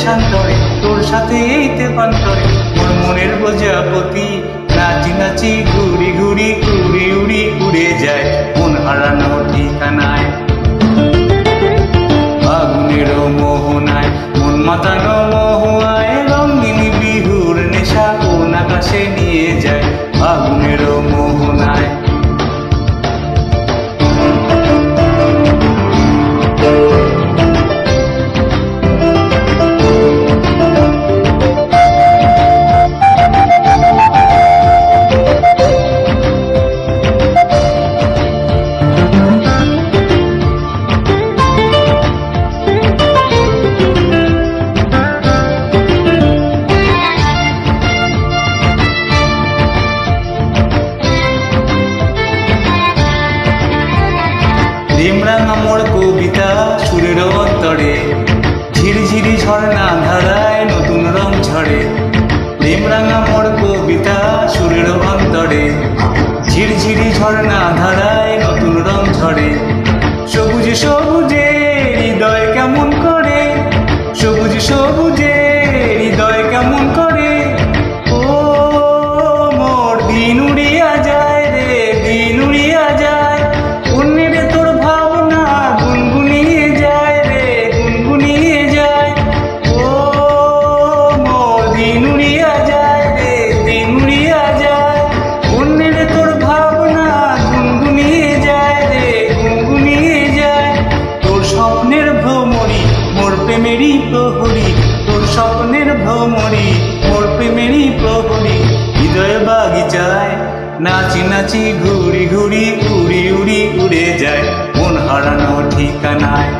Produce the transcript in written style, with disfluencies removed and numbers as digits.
দেশান্তরে তোর সাথে এইতে পান্তরে মোর মনের প্রজাপতি নাচি নাচি ঘুরি ঘুরি উড়ি উড়ি উড়ে যায় মন হারানো ঠিকানায়। আগুনের মোহনায় মন মাতানো মহুয়ায় রঙিন বিহুর নেশা কোন আকাশে নিয়ে যায় আগুনের মোহনায়। প্রেমরাঙা মোর কবিতা সুরের অন্তরে ঝিরিঝিরি ঝর্ণা ধারায় নতুন রং ঝরে। প্রেমরাঙা মোর কবিতা সুরের অন্তরে ঝিরঝিরি ঝর্ণা ধারায় নতুন রং ঝরে। সবুজ সবুজে হৃদয় কেমন করে সবুজ সবুজে হৃদয় কেমন করে ও মোর দিন উড়িয়া যায় রে দিন উড়িয়া যায় অন্যের তোর ভাবনা গুনগুনিয়ে যায় রে গুনগুনিয়ে যায় ও মোর দিন উড়িয়া যায় রে দিন উড়িয়া যায় অন্যের তোর ভাবনা গুনগুনিয়ে যায় রে গুনগুনিয়ে যায়। তোর স্বপ্নের ভ্রমরি মোর প্রেমেরই প্রহরী তোর স্বপ্নের ভ্রমরি মোর প্রেমেরই প্রহরী হৃদয় বাগিচায় নাচি নাচি ঘুরি ঘুরি উড়ি উড়ি উড়ে যায় মন হারানো ঠিকানায়।